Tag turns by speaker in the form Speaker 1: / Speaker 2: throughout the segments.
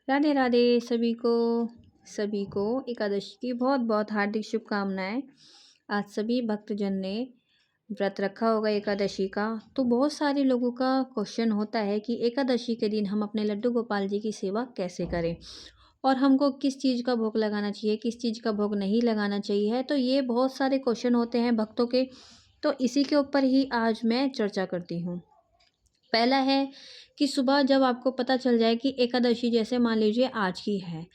Speaker 1: राधे राधे सभी को एकादशी की बहुत बहुत हार्दिक शुभकामनाएं। आज सभी भक्तजन ने व्रत रखा होगा एकादशी का। तो बहुत सारे लोगों का क्वेश्चन होता है कि एकादशी के दिन हम अपने लड्डू गोपाल जी की सेवा कैसे करें और हमको किस चीज़ का भोग लगाना चाहिए, किस चीज़ का भोग नहीं लगाना चाहिए। तो ये बहुत सारे क्वेश्चन होते हैं भक्तों के। तो इसी के ऊपर ही आज मैं चर्चा करती हूँ। पहला है कि सुबह जब आपको पता चल जाए कि एकादशी जैसे मान लीजिए आज की है,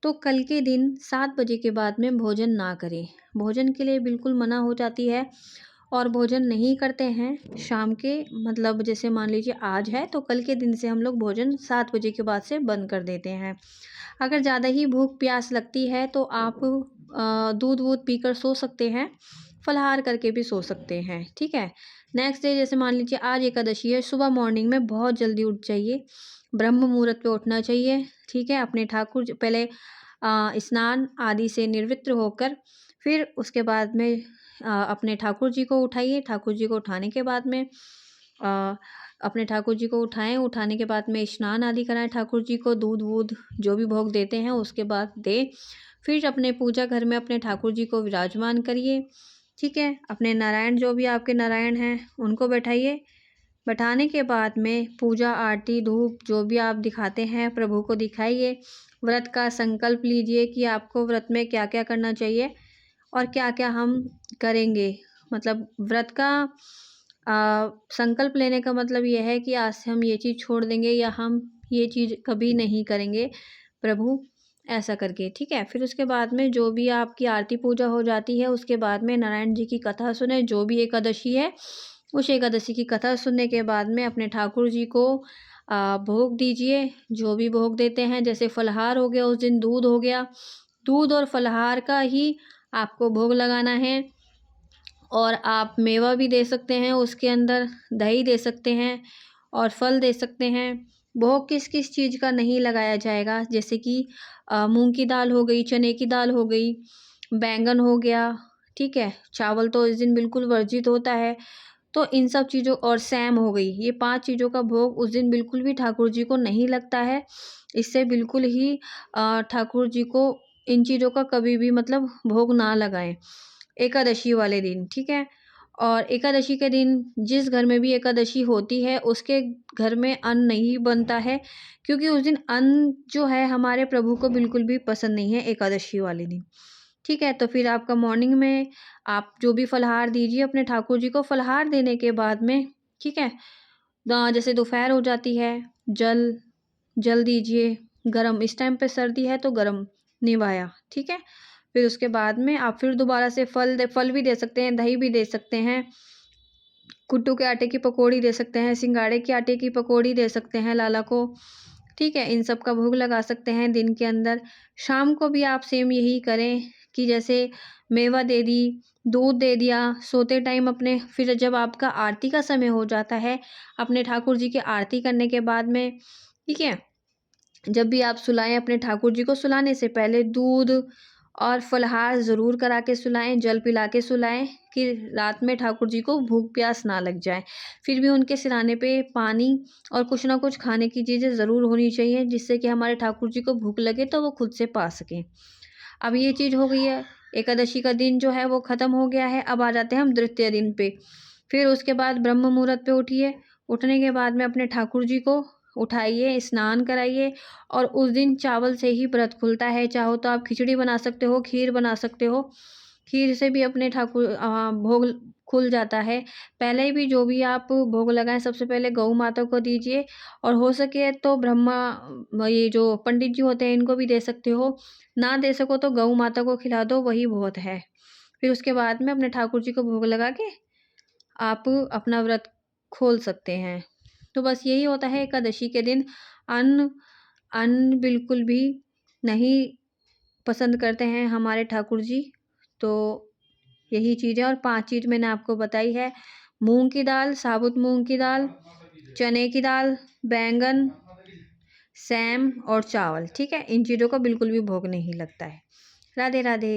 Speaker 1: तो कल के दिन 7 बजे के बाद में भोजन ना करें। भोजन के लिए बिल्कुल मना हो जाती है और भोजन नहीं करते हैं शाम के, मतलब जैसे मान लीजिए आज है तो कल के दिन से हम लोग भोजन 7 बजे के बाद से बंद कर देते हैं। अगर ज़्यादा ही भूख प्यास लगती है तो आप दूध वूध पीकर सो सकते हैं, फलाहार करके भी सो सकते हैं, ठीक है। नेक्स्ट डे जैसे मान लीजिए आज एकादशी है, सुबह मॉर्निंग में बहुत जल्दी उठ जाइए, ब्रह्म मुहूर्त पे उठना चाहिए, ठीक है। अपने पहले स्नान आदि से निर्वृत्त होकर फिर उसके बाद में अपने ठाकुर जी को उठाइए। ठाकुर जी को उठाने के बाद में अ, अपने ठाकुर जी को उठाएं, उठाने के बाद में स्नान आदि कराएं, ठाकुर जी को दूध वूध जो भी भोग देते हैं उसके बाद दे। फिर अपने पूजा घर में अपने ठाकुर जी को विराजमान करिए, ठीक है। अपने नारायण जो भी आपके नारायण हैं उनको बैठाइए। बैठाने के बाद में पूजा आरती धूप जो भी आप दिखाते हैं प्रभु को दिखाइए। व्रत का संकल्प लीजिए कि आपको व्रत में क्या क्या करना चाहिए और क्या क्या हम करेंगे। मतलब व्रत का संकल्प लेने का मतलब ये है कि आज से हम ये चीज़ छोड़ देंगे या हम ये चीज़ कभी नहीं करेंगे प्रभु, ऐसा करके, ठीक है। फिर उसके बाद में जो भी आपकी आरती पूजा हो जाती है उसके बाद में नारायण जी की कथा सुने। जो भी एकादशी है उस एकादशी की कथा सुनने के बाद में अपने ठाकुर जी को भोग दीजिए। जो भी भोग देते हैं, जैसे फलाहार हो गया, उस दिन दूध हो गया, दूध और फलाहार का ही आपको भोग लगाना है। और आप मेवा भी दे सकते हैं, उसके अंदर दही दे सकते हैं और फल दे सकते हैं। भोग किस किस चीज़ का नहीं लगाया जाएगा, जैसे कि मूंग की दाल हो गई, चने की दाल हो गई, बैंगन हो गया, ठीक है। चावल तो इस दिन बिल्कुल वर्जित होता है। तो इन सब चीज़ों और सैम हो गई, ये 5 चीज़ों का भोग उस दिन बिल्कुल भी ठाकुर जी को नहीं लगता है। इससे बिल्कुल ही ठाकुर जी को इन चीज़ों का कभी भी मतलब भोग ना लगाएँ एकादशी वाले दिन, ठीक है। और एकादशी के दिन जिस घर में भी एकादशी होती है उसके घर में अन्न नहीं बनता है, क्योंकि उस दिन अन्न जो है हमारे प्रभु को बिल्कुल भी पसंद नहीं है एकादशी वाले दिन, ठीक है। तो फिर आपका मॉर्निंग में आप जो भी फलाहार दीजिए अपने ठाकुर जी को। फलाहार देने के बाद में, ठीक है, जैसे दोपहर हो जाती है, जल जल दीजिए गरम। इस टाइम पे सर्दी है तो गरम निवाया, ठीक है। फिर उसके बाद में आप फिर दोबारा से फल भी दे सकते हैं, दही भी दे सकते हैं, कुट्टू के आटे की पकौड़ी दे सकते हैं, सिंगाड़े के आटे की पकौड़ी दे सकते हैं लाला को, ठीक है। इन सब का भोग लगा सकते हैं दिन के अंदर। शाम को भी आप सेम यही करें कि जैसे मेवा दे दी, दूध दे दिया, सोते टाइम अपने फिर जब आपका आरती का समय हो जाता है, अपने ठाकुर जी की आरती करने के बाद में, ठीक है, जब भी आप सुलाएँ अपने ठाकुर जी को, सुलाने से पहले दूध और फलाहार ज़रूर करा के सुलाएँ, जल पिला के सुलाएँ कि रात में ठाकुर जी को भूख प्यास ना लग जाए। फिर भी उनके सिरहाने पे पानी और कुछ ना कुछ खाने की चीज़ें ज़रूर होनी चाहिए, जिससे कि हमारे ठाकुर जी को भूख लगे तो वो खुद से पा सकें। अब ये चीज़ हो गई है, एकादशी का दिन जो है वो ख़त्म हो गया है। अब आ जाते हैं हम द्वितीय दिन पे। फिर उसके बाद ब्रह्म मुहूर्त पे उठिए। उठने के बाद में अपने ठाकुर जी को उठाइए, स्नान कराइए और उस दिन चावल से ही व्रत खुलता है। चाहो तो आप खिचड़ी बना सकते हो, खीर बना सकते हो। खीर से भी अपने भोग खुल जाता है। पहले भी जो भी आप भोग लगाएँ सबसे पहले गऊ माता को दीजिए और हो सके तो ये जो पंडित जी होते हैं इनको भी दे सकते हो। ना दे सको तो गऊ माता को खिला दो, वही बहुत है। फिर उसके बाद में अपने ठाकुर जी को भोग लगा के आप अपना व्रत खोल सकते हैं। तो बस यही होता है एकादशी के दिन। अन्न अन्न बिल्कुल भी नहीं पसंद करते हैं हमारे ठाकुर जी। तो यही चीज़ है और 5 चीज़ मैंने आपको बताई है। मूँग की दाल, साबुत मूँग की दाल, चने की दाल, बैंगन, सैम और चावल, ठीक है? इन चीज़ों का बिल्कुल भी भोग नहीं लगता है। राधे राधे।